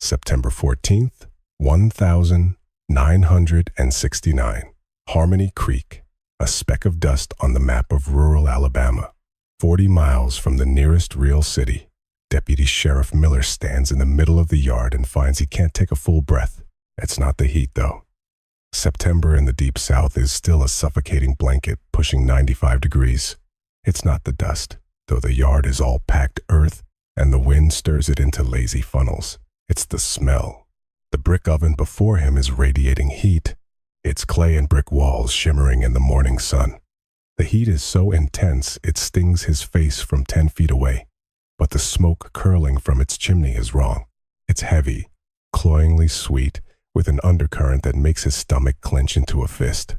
September 14th, 1969. Harmony Creek, a speck of dust on the map of rural Alabama. 40 miles from the nearest real city, Deputy Sheriff Miller stands in the middle of the yard and finds he can't take a full breath. It's not the heat, though. September in the Deep South is still a suffocating blanket pushing 95 degrees. It's not the dust, though the yard is all packed earth and the wind stirs it into lazy funnels. It's the smell. The brick oven before him is radiating heat, its clay and brick walls shimmering in the morning sun. The heat is so intense it stings his face from 10 feet away, but the smoke curling from its chimney is wrong. It's heavy, cloyingly sweet, with an undercurrent that makes his stomach clench into a fist.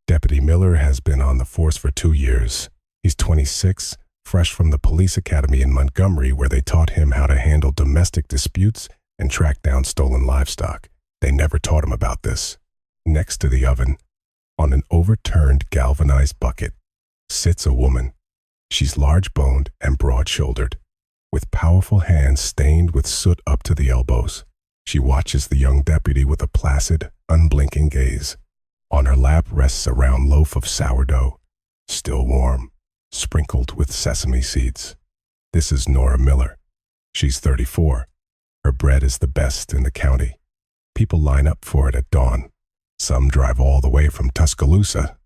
Deputy Miller has been on the force for 2 years. He's 26, fresh from the police academy in Montgomery, where they taught him how to handle domestic disputes and track down stolen livestock. They never taught him about this. Next to the oven, on an overturned galvanized bucket, sits a woman. She's large-boned and broad-shouldered, with powerful hands stained with soot up to the elbows. She watches the young deputy with a placid, unblinking gaze. On her lap rests a round loaf of sourdough, still warm, sprinkled with sesame seeds. This is Nora Miller. She's 34. Her bread is the best in the county. People line up for it at dawn. Some drive all the way from Tuscaloosa.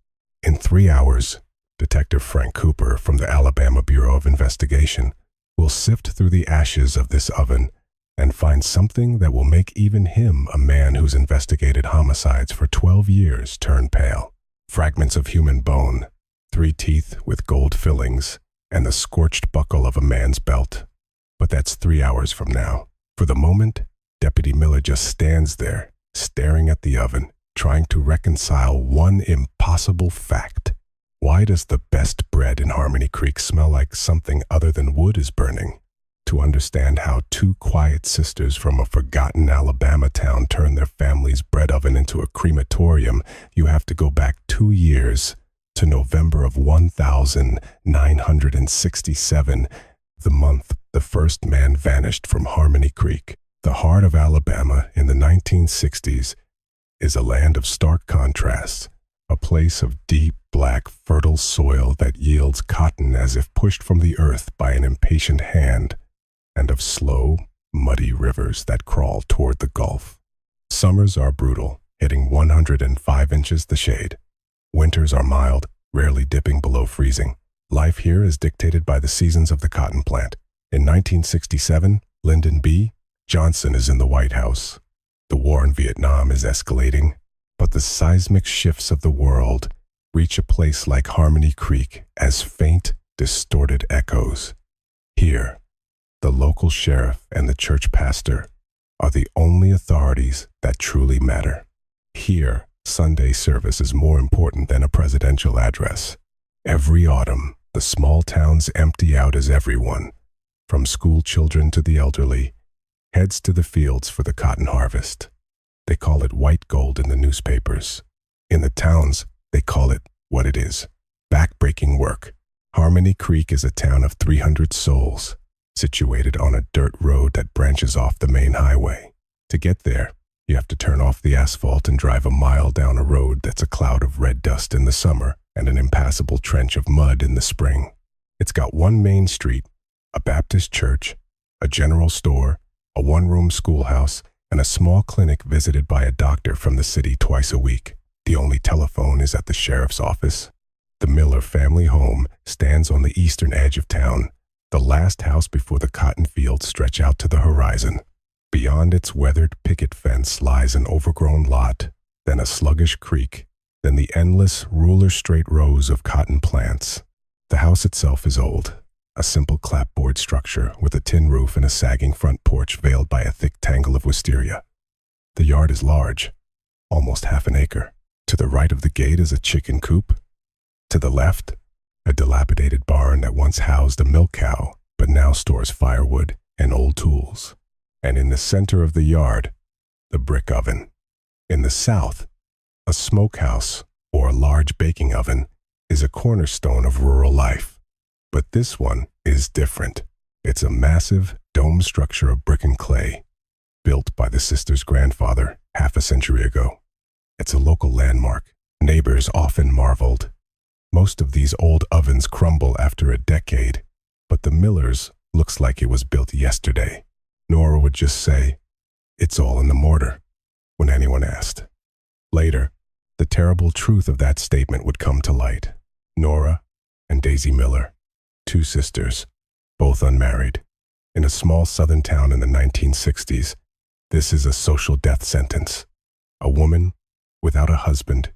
In 3 hours, Detective Frank Cooper from the Alabama Bureau of Investigation will sift through the ashes of this oven and find something that will make even him, a man who's investigated homicides for 12 years, turn pale. Fragments of human bone, 3 teeth with gold fillings, and the scorched buckle of a man's belt. But that's 3 hours from now. For the moment, Deputy Miller just stands there, staring at the oven, trying to reconcile one impossible fact. Why does the best bread in Harmony Creek smell like something other than wood is burning? To understand how 2 quiet sisters from a forgotten Alabama town turned their family's bread oven into a crematorium, you have to go back 2 years to November of 1967, the month the first man vanished from Harmony Creek. The heart of Alabama in the 1960s is a land of stark contrasts, a place of deep, black, fertile soil that yields cotton as if pushed from the earth by an impatient hand, and of slow, muddy rivers that crawl toward the Gulf. Summers are brutal, hitting 105 inches the shade. Winters are mild, rarely dipping below freezing. Life here is dictated by the seasons of the cotton plant. In 1967, Lyndon B. Johnson is in the White House. The war in Vietnam is escalating, but the seismic shifts of the world reach a place like Harmony Creek as faint, distorted echoes. Here, the local sheriff and the church pastor are the only authorities that truly matter. Here, Sunday service is more important than a presidential address. Every autumn, the small towns empty out as everyone, from school children to the elderly, heads to the fields for the cotton harvest. They call it white gold in the newspapers. In the towns, they call it what it is: backbreaking work. Harmony Creek is a town of 300 souls, situated on a dirt road that branches off the main highway. To get there, you have to turn off the asphalt and drive a mile down a road that's a cloud of red dust in the summer and an impassable trench of mud in the spring. It's got one main street, a Baptist church, a general store, a one-room schoolhouse, and a small clinic visited by a doctor from the city twice a week. The only telephone is at the sheriff's office. The Miller family home stands on the eastern edge of town, the last house before the cotton fields stretch out to the horizon. Beyond its weathered picket fence lies an overgrown lot, then a sluggish creek, then the endless, ruler-straight rows of cotton plants. The house itself is old, a simple clapboard structure with a tin roof and a sagging front porch veiled by a thick tangle of wisteria. The yard is large, almost half an acre. To the right of the gate is a chicken coop. To the left, a dilapidated barn that once housed a milk cow, but now stores firewood and old tools. And in the center of the yard, the brick oven. In the south, a smokehouse, or a large baking oven, is a cornerstone of rural life. But this one is different. It's a massive, dome structure of brick and clay, built by the sister's grandfather half a century ago. It's a local landmark. Neighbors often marveled. Most of these old ovens crumble after a decade, but the Millers looks like it was built yesterday. Nora would just say, "It's all in the mortar," when anyone asked. Later, the terrible truth of that statement would come to light. Nora and Daisy Miller, two sisters, both unmarried, in a small southern town in the 1960s. This is a social death sentence. A woman without a husband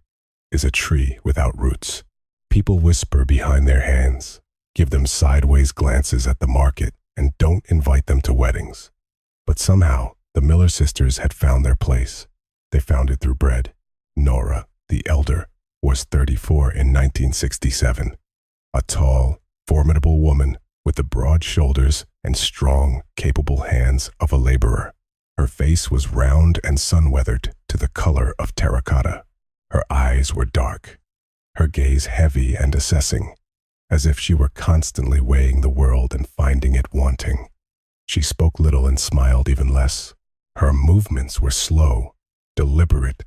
is a tree without roots. People whisper behind their hands, give them sideways glances at the market, and don't invite them to weddings. But somehow, the Miller sisters had found their place. They found it through bread. Nora, the elder, was 34 in 1967. A tall, formidable woman with the broad shoulders and strong, capable hands of a laborer. Her face was round and sun-weathered to the color of terracotta. Her eyes were dark, her gaze heavy and assessing, as if she were constantly weighing the world and finding it wanting. She spoke little and smiled even less. Her movements were slow, deliberate,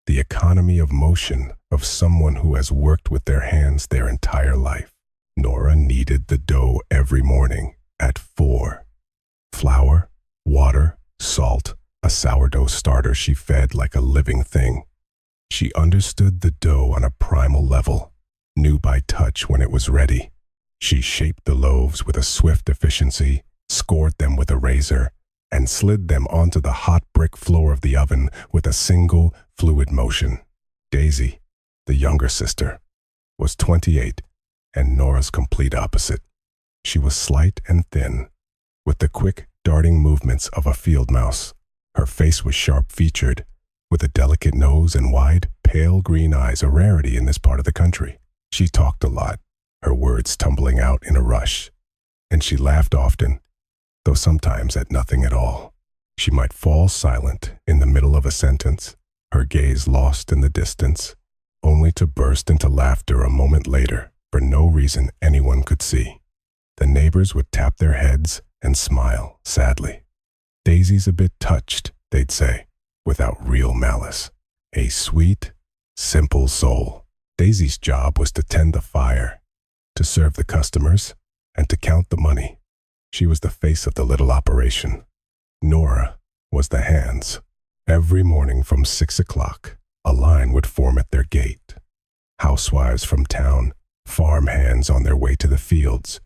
the economy of motion of someone who has worked with their hands their entire life. Nora kneaded the dough every morning at 4. Flour, water, salt, a sourdough starter she fed like a living thing. She understood the dough on a primal level, knew by touch when it was ready. She shaped the loaves with a swift efficiency, scored them with a razor, and slid them onto the hot brick floor of the oven with a single, fluid motion. Daisy, the younger sister, was 28 and Nora's complete opposite. She was slight and thin, with the quick, darting movements of a field mouse. Her face was sharp-featured, with a delicate nose and wide, pale green eyes, a rarity in this part of the country. She talked a lot, her words tumbling out in a rush, and she laughed often, though sometimes at nothing at all. She might fall silent in the middle of a sentence, her gaze lost in the distance, only to burst into laughter a moment later for no reason anyone could see. The neighbors would tap their heads and smile sadly. "Daisy's a bit touched," they'd say, without real malice. A sweet, simple soul. Daisy's job was to tend the fire, to serve the customers, and to count the money. She was the face of the little operation. Nora was the hands. Every morning from 6 o'clock, a line would form at their gate. Housewives from town, farm hands on their way to the fields,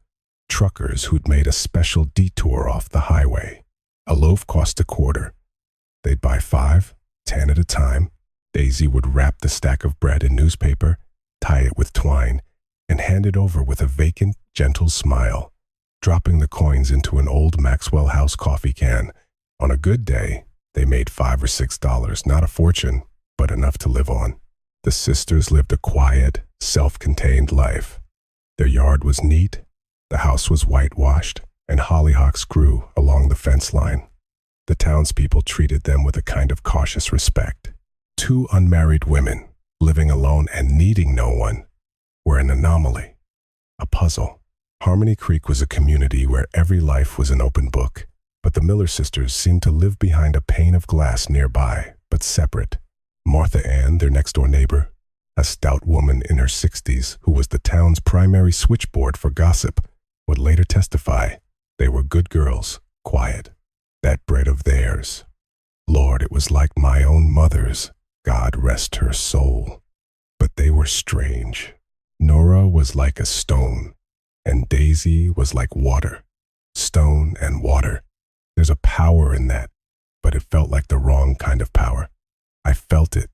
truckers who'd made a special detour off the highway. A loaf cost a quarter. They'd buy 5, 10 at a time. Daisy would wrap the stack of bread in newspaper, tie it with twine, and hand it over with a vacant, gentle smile, dropping the coins into an old Maxwell House coffee can. On a good day, they made $5 or $6, not a fortune, but enough to live on. The sisters lived a quiet, self-contained life. Their yard was neat, the house was whitewashed, and hollyhocks grew along the fence line. The townspeople treated them with a kind of cautious respect. Two unmarried women, living alone and needing no one, were an anomaly, a puzzle. Harmony Creek was a community where every life was an open book, but the Miller sisters seemed to live behind a pane of glass nearby, but separate. Martha Ann, their next-door neighbor, a stout woman in her 60s who was the town's primary switchboard for gossip, would later testify they were good girls, quiet. That bread of theirs. Lord, it was like my own mother's, God rest her soul. But they were strange. Nora was like a stone, and Daisy was like water. Stone and water. There's a power in that, but it felt like the wrong kind of power. I felt it,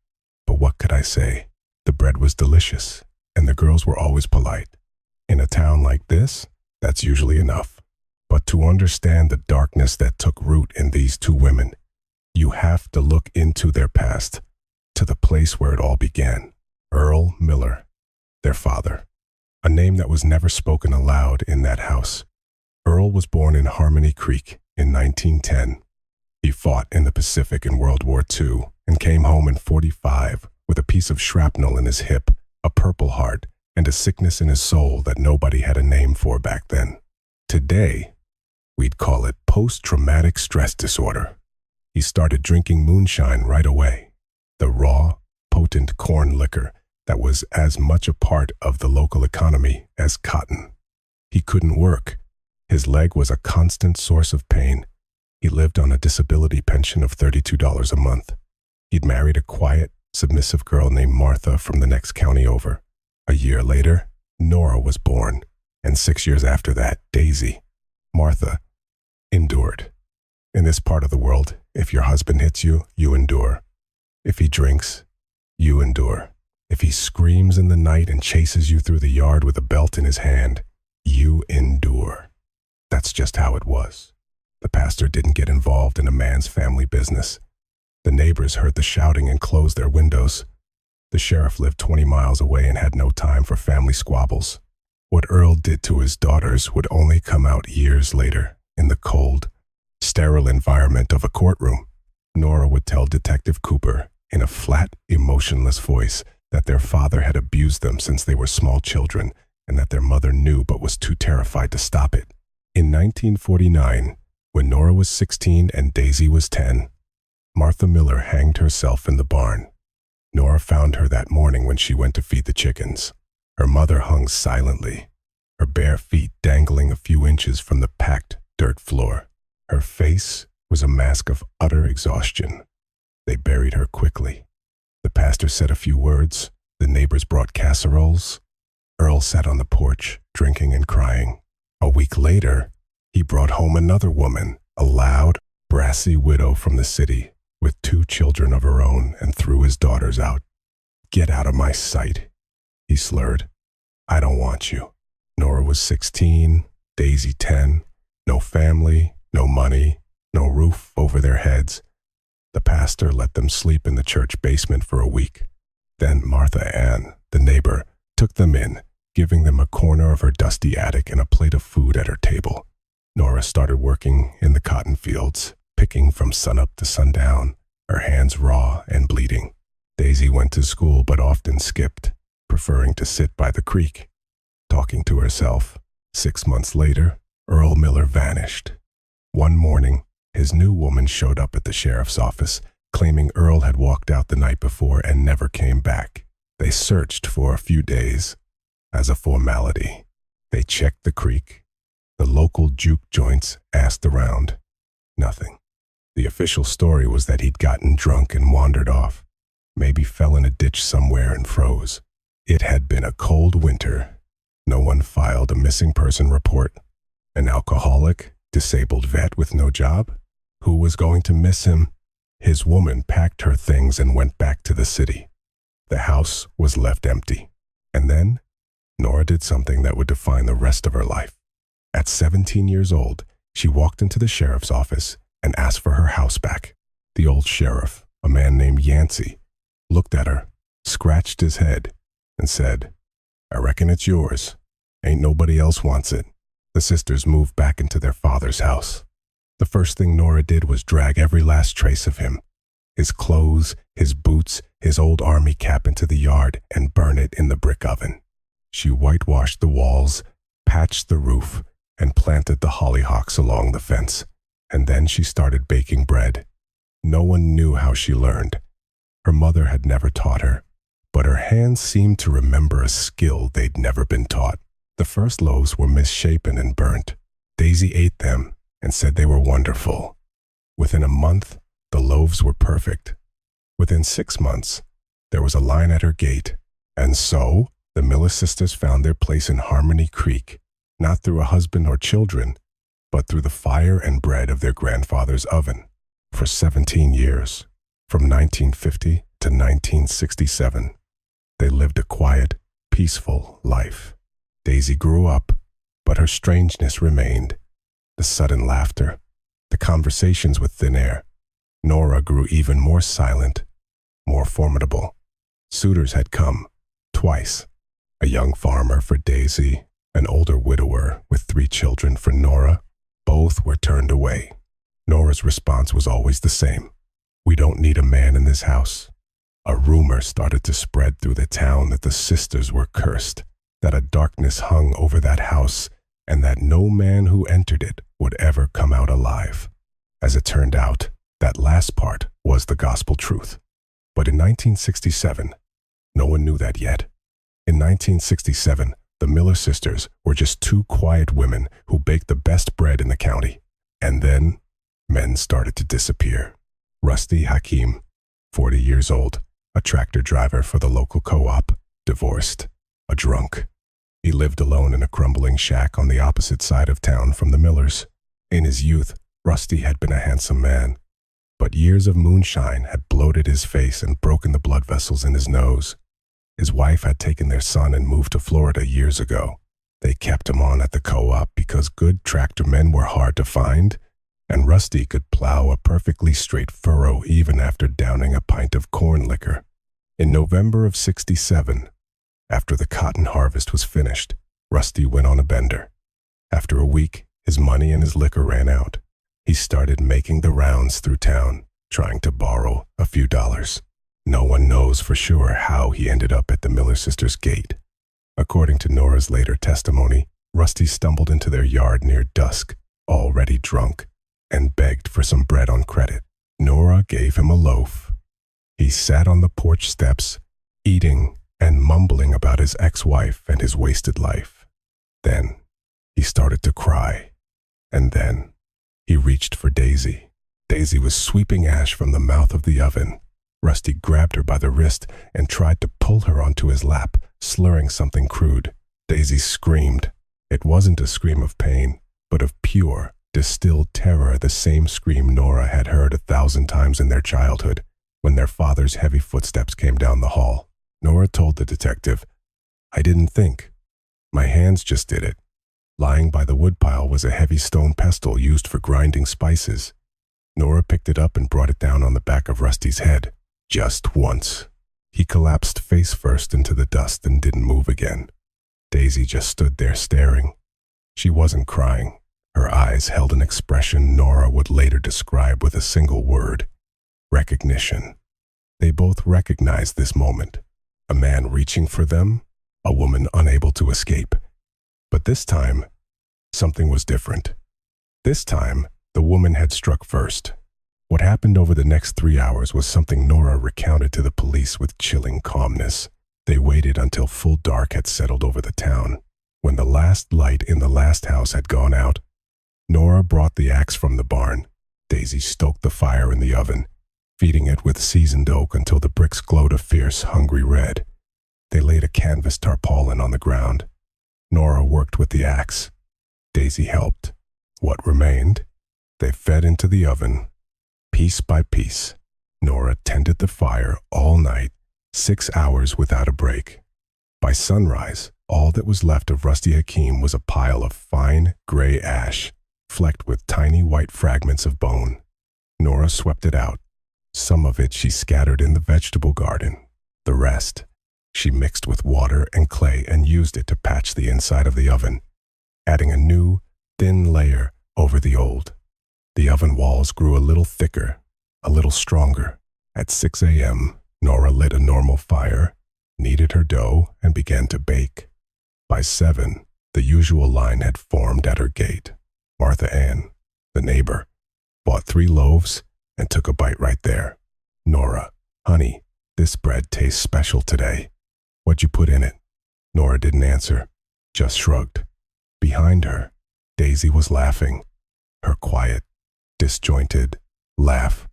but what could I say? The bread was delicious, and the girls were always polite. In a town like this, that's usually enough. But to understand the darkness that took root in these two women, you have to look into their past, to the place where it all began. Earl Miller, their father, a name that was never spoken aloud in that house. Earl was born in Harmony Creek in 1910. He fought in the Pacific in World War II and came home in 45 with a piece of shrapnel in his hip, a Purple Heart, and a sickness in his soul that nobody had a name for back then. Today, we'd call it post-traumatic stress disorder. He started drinking moonshine right away, the raw, potent corn liquor that was as much a part of the local economy as cotton. He couldn't work. His leg was a constant source of pain. He lived on a disability pension of $32 a month. He'd married a quiet, submissive girl named Martha from the next county over. A year later, Nora was born, and 6 years after that, Daisy. Martha endured. In this part of the world, if your husband hits you, you endure. If he drinks, you endure. If he screams in the night and chases you through the yard with a belt in his hand, you endure. That's just how it was. The pastor didn't get involved in a man's family business. The neighbors heard the shouting and closed their windows. The sheriff lived 20 miles away and had no time for family squabbles. What Earl did to his daughters would only come out years later in the cold, sterile environment of a courtroom. Nora would tell Detective Cooper in a flat, emotionless voice that their father had abused them since they were small children and that their mother knew but was too terrified to stop it. In 1949, when Nora was 16 and Daisy was 10, Martha Miller hanged herself in the barn. Nora found her that morning when she went to feed the chickens. Her mother hung silently, her bare feet dangling a few inches from the packed dirt floor. Her face was a mask of utter exhaustion. They buried her quickly. The pastor said a few words. The neighbors brought casseroles. Earl sat on the porch, drinking and crying. A week later, he brought home another woman, a loud, brassy widow from the city, with 2 children of her own, and threw his daughters out. "Get out of my sight," he slurred. "I don't want you." Nora was 16, Daisy 10, no family, no money, no roof over their heads. The pastor let them sleep in the church basement for a week. Then Martha Ann, the neighbor, took them in, giving them a corner of her dusty attic and a plate of food at her table. Nora started working in the cotton fields, picking from sunup to sundown, her hands raw and bleeding. Daisy went to school but often skipped, preferring to sit by the creek, talking to herself. 6 months later, Earl Miller vanished. One morning, his new woman showed up at the sheriff's office, claiming Earl had walked out the night before and never came back. They searched for a few days. As a formality, they checked the creek. The local juke joints asked around. Nothing. The official story was that he'd gotten drunk and wandered off, maybe fell in a ditch somewhere and froze. It had been a cold winter. No one filed a missing person report. An alcoholic, disabled vet with no job? Who was going to miss him? His woman packed her things and went back to the city. The house was left empty. And then, Nora did something that would define the rest of her life. At 17 years old, she walked into the sheriff's office and asked for her house back. The old sheriff, a man named Yancey, looked at her, scratched his head, and said, "I reckon it's yours. Ain't nobody else wants it." The sisters moved back into their father's house. The first thing Nora did was drag every last trace of him, his clothes, his boots, his old army cap into the yard and burn it in the brick oven. She whitewashed the walls, patched the roof, and planted the hollyhocks along the fence. And then she started baking bread. No one knew how she learned. Her mother had never taught her, but her hands seemed to remember a skill they'd never been taught. The first loaves were misshapen and burnt. Daisy ate them and said they were wonderful. Within a month, the loaves were perfect. Within 6 months, there was a line at her gate. And so, the Miller sisters found their place in Harmony Creek, not through a husband or children, but through the fire and bread of their grandfather's oven. For 17 years, from 1950 to 1967, they lived a quiet, peaceful life. Daisy grew up, but her strangeness remained. The sudden laughter, the conversations with thin air. Nora grew even more silent, more formidable. Suitors had come, twice. A young farmer for Daisy, an older widower with 3 children for Nora. Both were turned away. Nora's response was always the same. "We don't need a man in this house." A rumor started to spread through the town that the sisters were cursed, that a darkness hung over that house, and that no man who entered it would ever come out alive. As it turned out, That last part was the gospel truth. But in 1967, no one knew that yet. In 1967, the Miller sisters were just two quiet women who baked the best bread in the county. And then, men started to disappear. Rusty Hakim, 40 years old, a tractor driver for the local co-op, divorced, a drunk. He lived alone in a crumbling shack on the opposite side of town from the Millers. In his youth, Rusty had been a handsome man, but years of moonshine had bloated his face and broken the blood vessels in his nose. His wife had taken their son and moved to Florida years ago. They kept him on at the co-op because good tractor men were hard to find, and Rusty could plow a perfectly straight furrow even after downing a pint of corn liquor. In November of '67, after the cotton harvest was finished, Rusty went on a bender. After a week, his money and his liquor ran out. He started making the rounds through town, trying to borrow a few dollars. No one knows for sure how he ended up at the Miller sisters' gate. According to Nora's later testimony, Rusty stumbled into their yard near dusk, already drunk, and begged for some bread on credit. Nora gave him a loaf. He sat on the porch steps, eating and mumbling about his ex-wife and his wasted life. Then he started to cry, and then he reached for Daisy. Daisy was sweeping ash from the mouth of the oven. Rusty grabbed her by the wrist and tried to pull her onto his lap, slurring something crude. Daisy screamed. It wasn't a scream of pain, but of pure, distilled terror, the same scream Nora had heard 1,000 times in their childhood, when their father's heavy footsteps came down the hall. Nora told the detective, "I didn't think. My hands just did it." Lying by the woodpile was a heavy stone pestle used for grinding spices. Nora picked it up and brought it down on the back of Rusty's head. Just once. He collapsed face first into the dust and didn't move again. Daisy just stood there staring. She wasn't crying. Her eyes held an expression Nora would later describe with a single word: recognition. They both recognized this moment. A man reaching for them, a woman unable to escape. But this time, something was different. This time, the woman had struck first. What happened over the next 3 hours was something Nora recounted to the police with chilling calmness. They waited until full dark had settled over the town. When the last light in the last house had gone out, Nora brought the axe from the barn. Daisy stoked the fire in the oven, feeding it with seasoned oak until the bricks glowed a fierce, hungry red. They laid a canvas tarpaulin on the ground. Nora worked with the axe. Daisy helped. What remained, they fed into the oven. Piece by piece, Nora tended the fire all night, 6 hours without a break. By sunrise, all that was left of Rusty Hakim was a pile of fine, gray ash, flecked with tiny white fragments of bone. Nora swept it out. Some of it she scattered in the vegetable garden. The rest, she mixed with water and clay and used it to patch the inside of the oven, adding a new, thin layer over the old. The oven walls grew a little thicker, a little stronger. At 6 a.m., Nora lit a normal fire, kneaded her dough, and began to bake. By 7, the usual line had formed at her gate. Martha Ann, the neighbor, bought 3 loaves and took a bite right there. "Nora, honey, this bread tastes special today. What'd you put in it?" Nora didn't answer, just shrugged. Behind her, Daisy was laughing, her quiet, disjointed laugh.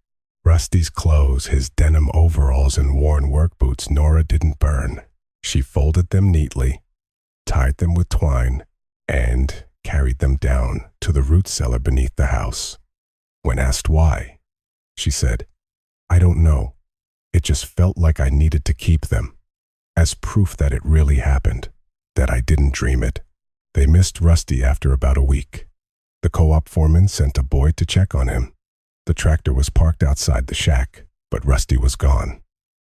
Rusty's clothes, his denim overalls and worn work boots, Nora didn't burn. She folded them neatly, tied them with twine, and carried them down to the root cellar beneath the house. When asked why, she said, "I don't know. It just felt like I needed to keep them, as proof that it really happened, that I didn't dream it." They missed Rusty after about a week. The co-op foreman sent a boy to check on him. The tractor was parked outside the shack, but Rusty was gone.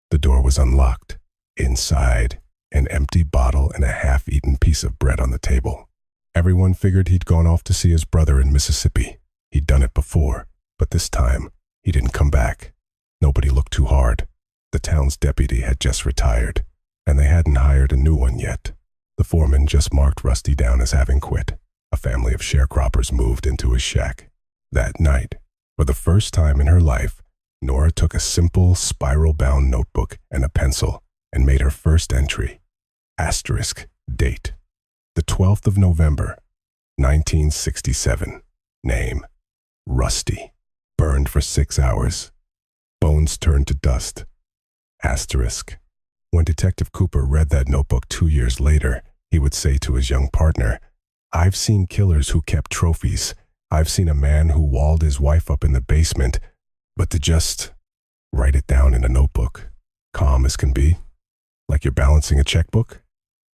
The door was unlocked. Inside, an empty bottle and a half-eaten piece of bread on the table. Everyone figured he'd gone off to see his brother in Mississippi. He'd done it before, but this time, he didn't come back. Nobody looked too hard. The town's deputy had just retired, and they hadn't hired a new one yet. The foreman just marked Rusty down as having quit. A family of sharecroppers moved into his shack. That night, For the first time in her life, Nora took a simple, spiral-bound notebook and a pencil and made her first entry. Asterisk, date. The 12th of November, 1967. Name, Rusty. Burned for 6 hours. Bones turned to dust. Asterisk. When Detective Cooper read that notebook 2 years later, he would say to his young partner, "I've seen killers who kept trophies. I've seen a man who walled his wife up in the basement, but to just write it down in a notebook, calm as can be, like you're balancing a checkbook,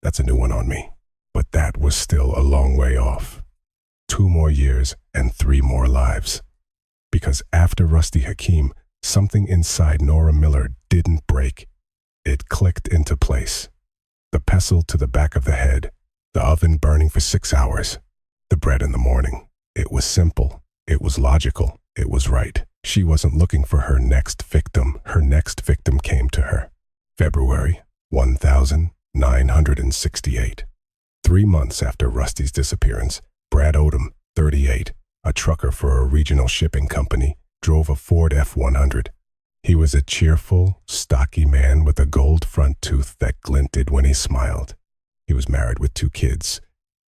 that's a new one on me." But that was still a long way off. 2 more years and 3 more lives. Because after Rusty Hakim, something inside Nora Miller didn't break. It clicked into place. The pestle to the back of the head, the oven burning for 6 hours, the bread in the morning. It was simple. It was logical. It was right. She wasn't looking for her next victim. Her next victim came to her. February 1968. 3 months after Rusty's disappearance, Brad Odom, 38, a trucker for a regional shipping company, drove a Ford F-100. He was a cheerful, stocky man with a gold front tooth that glinted when he smiled. He was married with 2 kids,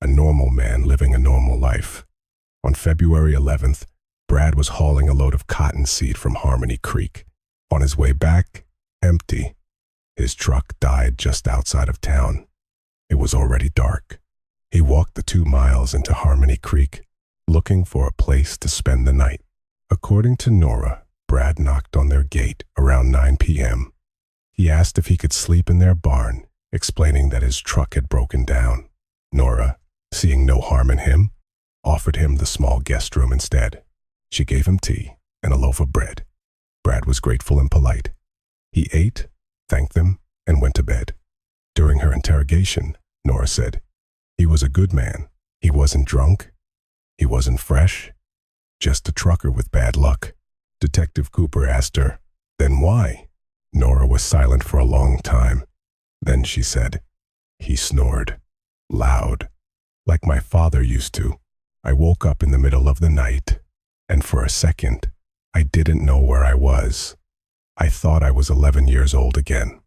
a normal man living a normal life. On February 11th, Brad was hauling a load of cottonseed from Harmony Creek. On his way back, empty. His truck died just outside of town. It was already dark. He walked the 2 miles into Harmony Creek, looking for a place to spend the night. According to Nora, Brad knocked on their gate around 9 p.m. He asked if he could sleep in their barn, explaining that his truck had broken down. Nora, seeing no harm in him, offered him the small guest room instead. She gave him tea and a loaf of bread. Brad was grateful and polite. He ate, thanked them, and went to bed. During her interrogation, Nora said, "He was a good man. He wasn't drunk. He wasn't fresh. Just a trucker with bad luck." Detective Cooper asked her, "Then why?" Nora was silent for a long time. Then she said, "He snored. Loud. Like my father used to. I woke up in the middle of the night, and for a second, I didn't know where I was. I thought I was 11 years old again,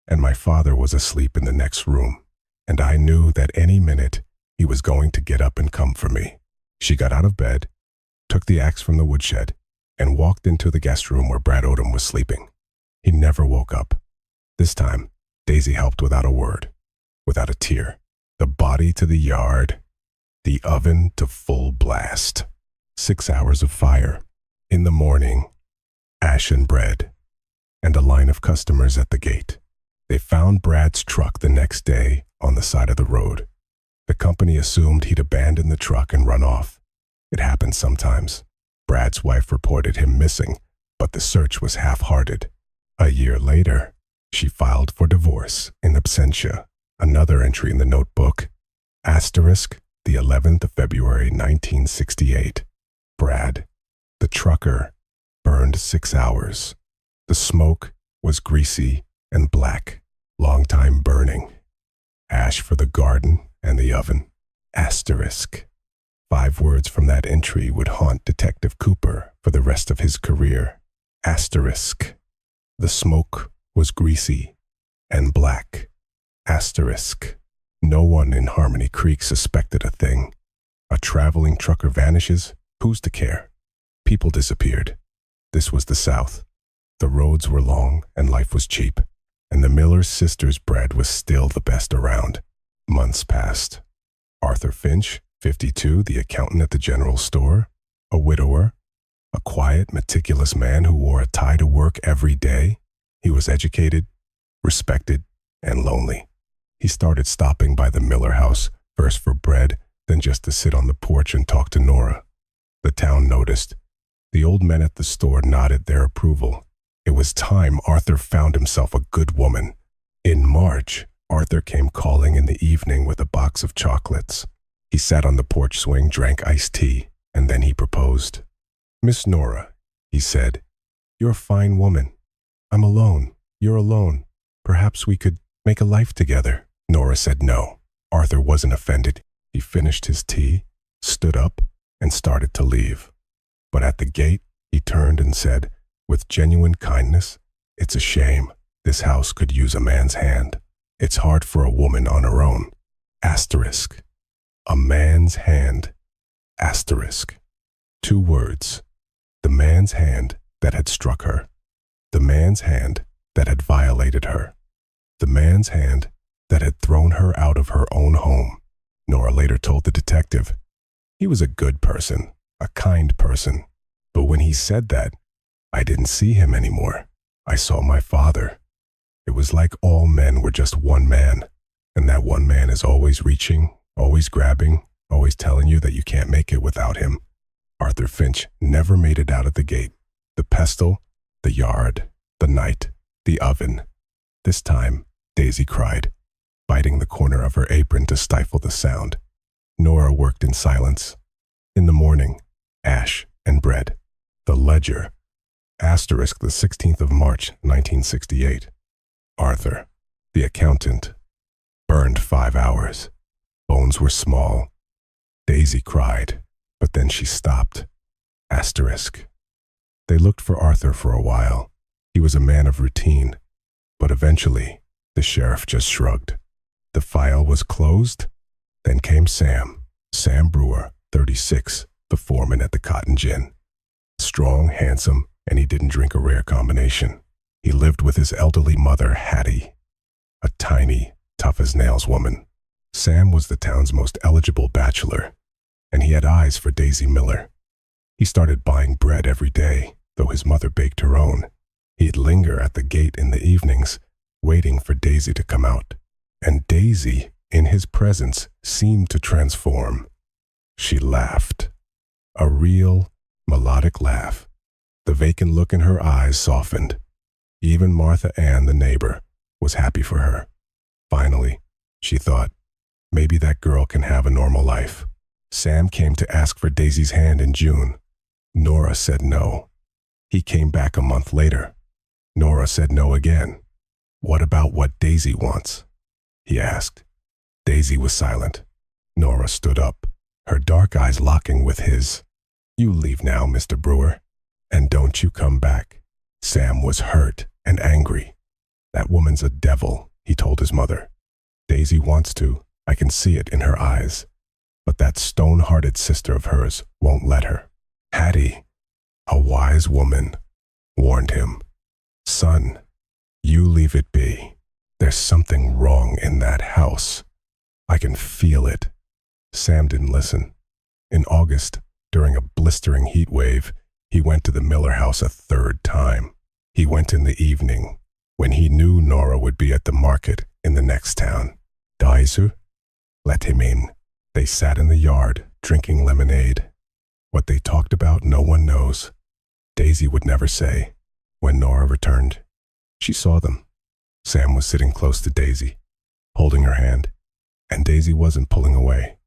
and my father was asleep in the next room, and I knew that any minute he was going to get up and come for me." She got out of bed, took the axe from the woodshed, and walked into the guest room where Brad Odom was sleeping. He never woke up. This time, Daisy helped without a word, without a tear. The body to the yard, the oven to full blast. 6 hours of fire. In the morning, ash and bread, and a line of customers at the gate. They found Brad's truck the next day on the side of the road. The company assumed he'd abandoned the truck and run off. It happens sometimes. Brad's wife reported him missing, but the search was half-hearted. A year later, she filed for divorce in absentia. Another entry in the notebook. Asterisk, the 11th of February, 1968. Brad, the trucker, burned 6 hours. The smoke was greasy and black, long time burning. Ash for the garden and the oven. Asterisk. 5 words from that entry would haunt Detective Cooper for the rest of his career. Asterisk. The smoke was greasy and black. Asterisk. No one in Harmony Creek suspected a thing. A traveling trucker vanishes, who's to care? People disappeared. This was the South. The roads were long and life was cheap, and the Miller's sister's bread was still the best around. Months passed. Arthur Finch, 52, the accountant at the general store, a widower, a quiet, meticulous man who wore a tie to work every day. He was educated, respected, and lonely. He started stopping by the Miller house, first for bread, then just to sit on the porch and talk to Nora. The town noticed. The old men at the store nodded their approval. It was time Arthur found himself a good woman. In March, Arthur came calling in the evening with a box of chocolates. He sat on the porch swing, drank iced tea, and then he proposed. "Miss Nora," he said, "you're a fine woman. I'm alone. You're alone. Perhaps we could make a life together." Nora said no. Arthur wasn't offended. He finished his tea, stood up, and started to leave. But at the gate, He turned and said, with genuine kindness, "It's a shame. This house could use a man's hand. It's hard for a woman on her own. Asterisk. A man's hand. Asterisk. 2 words. The man's hand that had struck her. The man's hand that had violated her. The man's hand that had thrown her out of her own home." Nora later told the detective. "He was a good person, a kind person. But when he said that, I didn't see him anymore. I saw my father. It was like all men were just one man, and that one man is always reaching, always grabbing, always telling you that you can't make it without him." Arthur Finch never made it out of the gate. The pestle, the yard, the night, the oven. This time, Daisy cried, biting the corner of her apron to stifle the sound. Nora worked in silence. In the morning, ash and bread. The ledger. Asterisk the 16th of March, 1968. Arthur, the accountant. Burned 5 hours. Bones were small. Daisy cried, but then she stopped. Asterisk. They looked for Arthur for a while. He was a man of routine. But eventually, the sheriff just shrugged. The file was closed. Then came Sam Brewer, 36, the foreman at the Cotton Gin. Strong, handsome, and he didn't drink a rare combination. He lived with his elderly mother, Hattie, a tiny, tough-as-nails woman. Sam was the town's most eligible bachelor, and he had eyes for Daisy Miller. He started buying bread every day, though his mother baked her own. He'd linger at the gate in the evenings, waiting for Daisy to come out. And Daisy, in his presence, seemed to transform. She laughed. A real, melodic laugh. The vacant look in her eyes softened. Even Martha Ann, the neighbor, was happy for her. Finally, she thought, maybe that girl can have a normal life. Sam came to ask for Daisy's hand in June. Nora said no. He came back a month later. Nora said no again. "What about what Daisy wants?" he asked. Daisy was silent. Nora stood up, her dark eyes locking with his. "You leave now, Mr. Brewer, and don't you come back." Sam was hurt and angry. "That woman's a devil," he told his mother. "Daisy wants to, I can see it in her eyes. But that stone-hearted sister of hers won't let her." Hattie, a wise woman, warned him, "Son, you leave it be. There's something wrong in that house. I can feel it." Sam didn't listen. In August, during a blistering heat wave, he went to the Miller house a 3rd time. He went in the evening, when he knew Nora would be at the market in the next town. Daisy let him in. They sat in the yard, drinking lemonade. What they talked about, no one knows. Daisy would never say. When Nora returned, she saw them. Sam was sitting close to Daisy, holding her hand, and Daisy wasn't pulling away.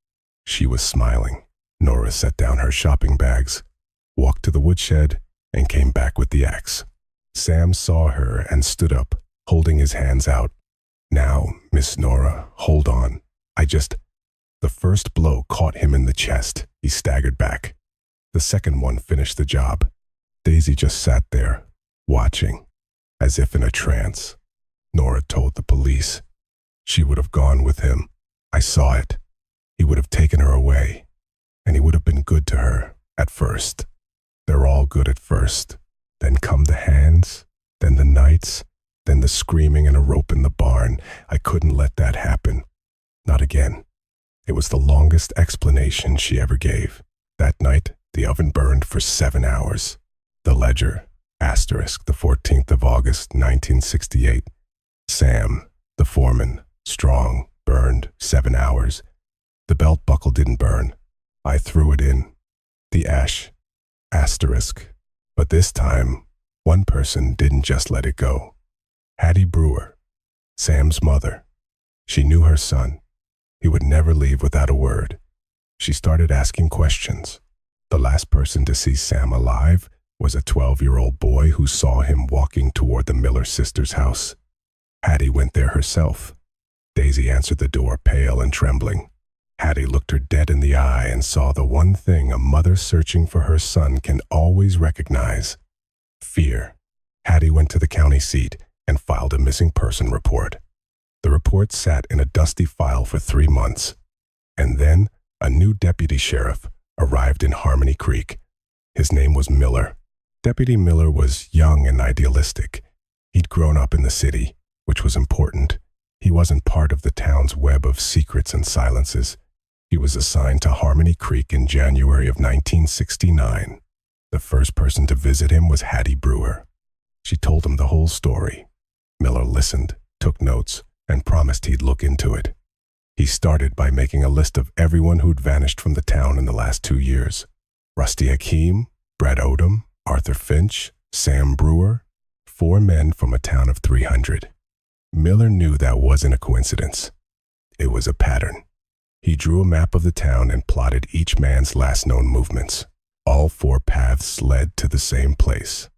She was smiling. Nora set down her shopping bags, walked to the woodshed, and came back with the axe. Sam saw her and stood up, holding his hands out. "Now, Miss Nora, hold on. The first blow caught him in the chest. He staggered back. The second one finished the job. Daisy just sat there, watching, as if in a trance. Nora told the police. She would have gone with him. I saw it. He would have taken her away, and he would have been good to her at first. They're all good at first. Then come the hands, then the nights, then the screaming and a rope in the barn. I couldn't let that happen. Not again." It was the longest explanation she ever gave. That night, the oven burned for 7 hours. The ledger, asterisk, the 14th of August, 1968. Sam, the foreman, strong, burned 7 hours. The belt buckle didn't burn. I threw it in. The ash, asterisk. But this time, one person didn't just let it go. Hattie Brewer, Sam's mother. She knew her son. He would never leave without a word. She started asking questions. The last person to see Sam alive was a 12-year-old boy who saw him walking toward the Miller sisters' house. Hattie went there herself. Daisy answered the door, pale and trembling. Hattie looked her dead in the eye and saw the one thing a mother searching for her son can always recognize: fear. Hattie went to the county seat and filed a missing person report. The report sat in a dusty file for 3 months. And then a new deputy sheriff arrived in Harmony Creek. His name was Miller. Deputy Miller was young and idealistic. He'd grown up in the city, which was important. He wasn't part of the town's web of secrets and silences. He was assigned to Harmony Creek in January of 1969. The first person to visit him was Hattie Brewer. She told him the whole story. Miller listened, took notes, and promised he'd look into it. He started by making a list of everyone who'd vanished from the town in the last 2 years. Rusty Hakeem, Brad Odom, Arthur Finch, Sam Brewer, 4 men from a town of 300. Miller knew that wasn't a coincidence. It was a pattern. He drew a map of the town and plotted each man's last known movements. All 4 paths led to the same place: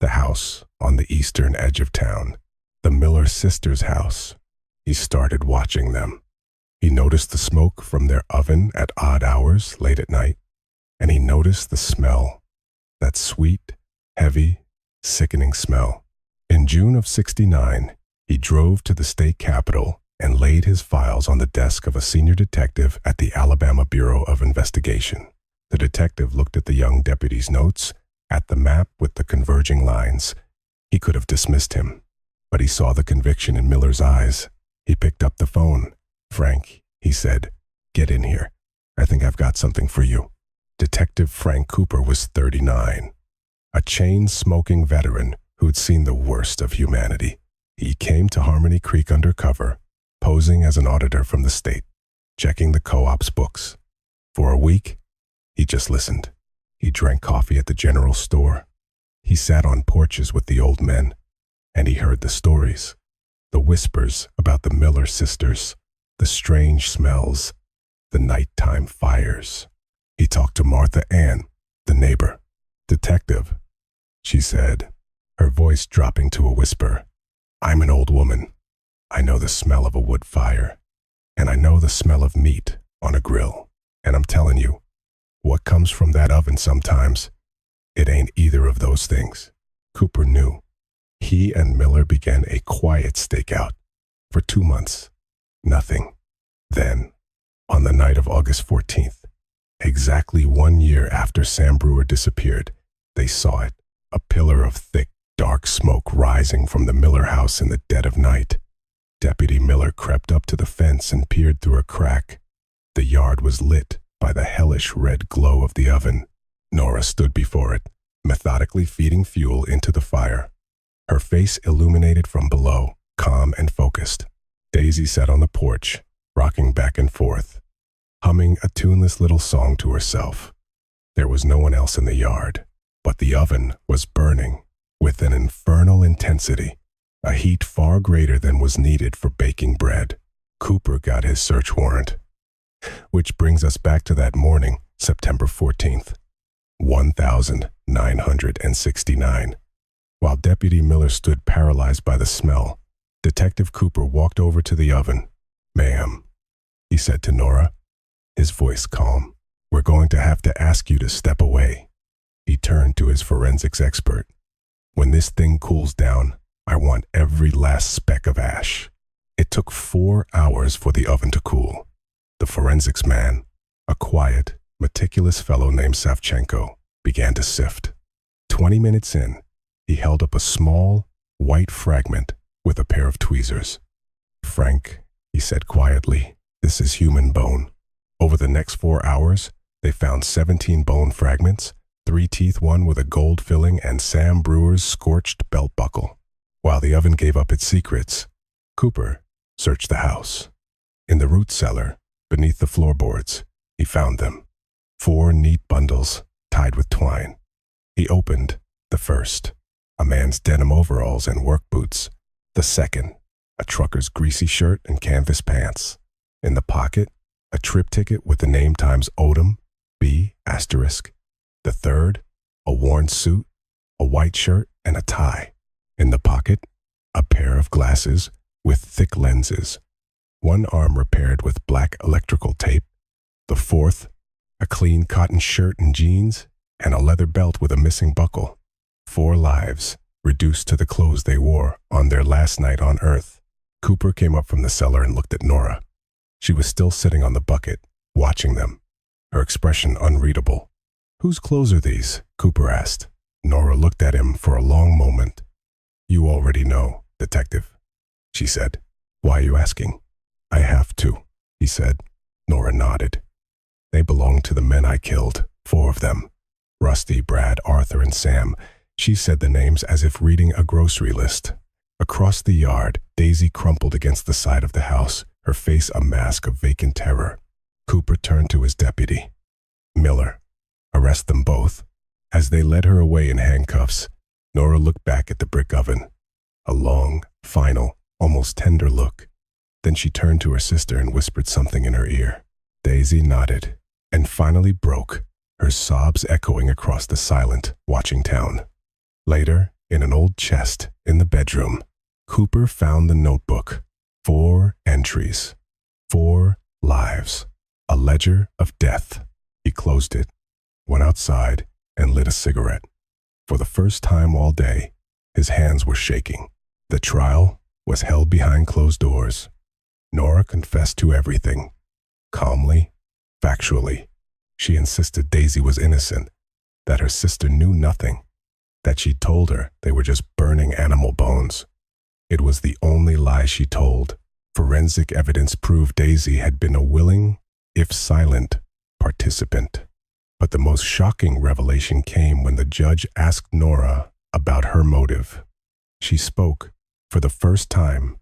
the house on the eastern edge of town, the Miller sisters' house. He started watching them. He noticed the smoke from their oven at odd hours late at night, and he noticed the smell, that sweet, heavy, sickening smell. In June of '69, he drove to the state capitol and laid his files on the desk of a senior detective at the Alabama Bureau of Investigation. The detective looked at the young deputy's notes, at the map with the converging lines. He could have dismissed him, but he saw the conviction in Miller's eyes. He picked up the phone. "Frank," he said, "get in here. I think I've got something for you." Detective Frank Cooper was 39, a chain-smoking veteran who'd seen the worst of humanity. He came to Harmony Creek undercover, posing as an auditor from the state, checking the co-op's books. For a week, he just listened. He drank coffee at the general store. He sat on porches with the old men, and he heard the stories, the whispers about the Miller sisters, the strange smells, the nighttime fires. He talked to Martha Ann, the neighbor. "Detective," she said, her voice dropping to a whisper, "I'm an old woman. I know the smell of a wood fire, and I know the smell of meat on a grill. And I'm telling you, what comes from that oven sometimes, it ain't either of those things." Cooper knew. He and Miller began a quiet stakeout. For 2 months, nothing. Then, on the night of August 14th, exactly 1 year after Sam Brewer disappeared, they saw it, a pillar of thick, dark smoke rising from the Miller house in the dead of night. Deputy Miller crept up to the fence and peered through a crack. The yard was lit by the hellish red glow of the oven. Nora stood before it, methodically feeding fuel into the fire. Her face illuminated from below, calm and focused. Daisy sat on the porch, rocking back and forth, humming a tuneless little song to herself. There was no one else in the yard, but the oven was burning with an infernal intensity, a heat far greater than was needed for baking bread. Cooper got his search warrant. Which brings us back to that morning, September 14th, 1969. While Deputy Miller stood paralyzed by the smell, Detective Cooper walked over to the oven. "Ma'am," he said to Nora, his voice calm, "we're going to have to ask you to step away." He turned to his forensics expert. "When this thing cools down, I want every last speck of ash." It took 4 hours for the oven to cool. The forensics man, a quiet, meticulous fellow named Savchenko, began to sift. 20 minutes in, he held up a small, white fragment with a pair of tweezers. "Frank," he said quietly, "this is human bone." Over the next 4 hours, they found 17 bone fragments, 3 teeth, one with a gold filling, and Sam Brewer's scorched belt buckle. While the oven gave up its secrets, Cooper searched the house. In the root cellar, beneath the floorboards, he found them. 4 neat bundles tied with twine. He opened the first, a man's denim overalls and work boots. The second, a trucker's greasy shirt and canvas pants. In the pocket, a trip ticket with the name times Odom, B***. The third, a worn suit, a white shirt, and a tie. In the pocket, a pair of glasses with thick lenses. One arm repaired with black electrical tape, The fourth, a clean cotton shirt and jeans, and a leather belt with a missing buckle. 4 lives, reduced to the clothes they wore on their last night on Earth. Cooper came up from the cellar and looked at Nora. She was still sitting on the bucket, watching them, her expression unreadable. "Whose clothes are these?" Cooper asked. Nora looked at him for a long moment. "You already know, Detective," she said. "Why are you asking?" "I have to," he said. Nora nodded. "They belong to the men I killed, 4 of them. Rusty, Brad, Arthur, and Sam." She said the names as if reading a grocery list. Across the yard, Daisy crumpled against the side of the house, her face a mask of vacant terror. Cooper turned to his deputy. "Miller, arrest them both." As they led her away in handcuffs, Nora looked back at the brick oven. A long, final, almost tender look. Then she turned to her sister and whispered something in her ear. Daisy nodded, and finally broke, her sobs echoing across the silent, watching town. Later, in an old chest in the bedroom, Cooper found the notebook. 4 entries. 4 lives. A ledger of death. He closed it, went outside, and lit a cigarette. For the first time all day, his hands were shaking. The trial was held behind closed doors. Nora confessed to everything. Calmly, factually. She insisted Daisy was innocent, that her sister knew nothing, that she'd told her they were just burning animal bones. It was the only lie she told. Forensic evidence proved Daisy had been a willing, if silent, participant. But the most shocking revelation came when the judge asked Nora about her motive. She spoke, for the first time,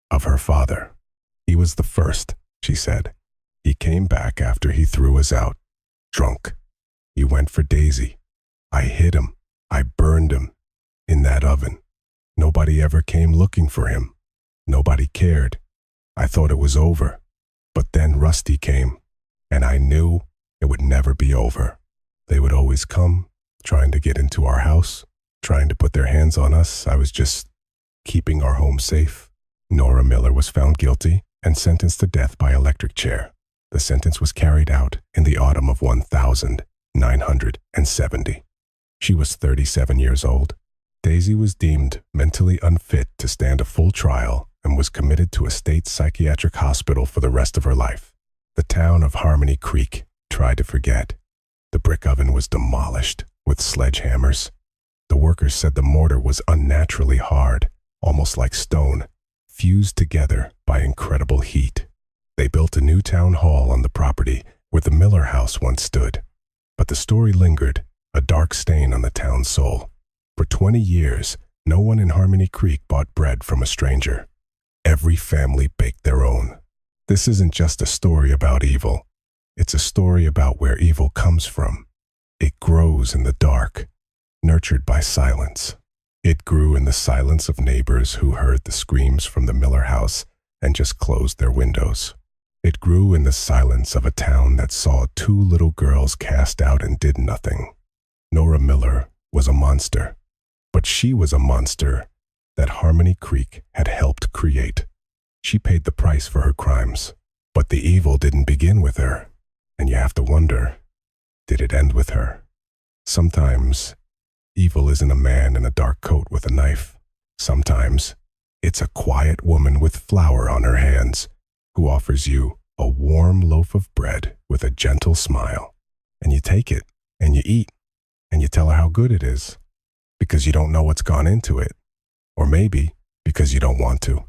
of her father. "He was the first," she said. "He came back after he threw us out, drunk. He went for Daisy. I hid him. I burned him. In that oven. Nobody ever came looking for him. Nobody cared. I thought it was over. But then Rusty came, and I knew it would never be over. They would always come, trying to get into our house, trying to put their hands on us. I was just keeping our home safe." Nora Miller was found guilty and sentenced to death by electric chair. The sentence was carried out in the autumn of 1970. She was 37 years old. Daisy was deemed mentally unfit to stand a full trial and was committed to a state psychiatric hospital for the rest of her life. The town of Harmony Creek tried to forget. The brick oven was demolished with sledgehammers. The workers said the mortar was unnaturally hard, almost like stone, fused together by incredible heat. They built a new town hall on the property where the Miller house once stood. But the story lingered, a dark stain on the town's soul. For 20 years, no one in Harmony Creek bought bread from a stranger. Every family baked their own. This isn't just a story about evil. It's a story about where evil comes from. It grows in the dark, nurtured by silence. It grew in the silence of neighbors who heard the screams from the Miller house and just closed their windows. It grew in the silence of a town that saw 2 little girls cast out and did nothing. Nora Miller was a monster, but she was a monster that Harmony Creek had helped create. She paid the price for her crimes, but the evil didn't begin with her. And you have to wonder, did it end with her? Sometimes, evil isn't a man in a dark coat with a knife. Sometimes, it's a quiet woman with flour on her hands who offers you a warm loaf of bread with a gentle smile. And you take it, and you eat, and you tell her how good it is, because you don't know what's gone into it. Or maybe because you don't want to.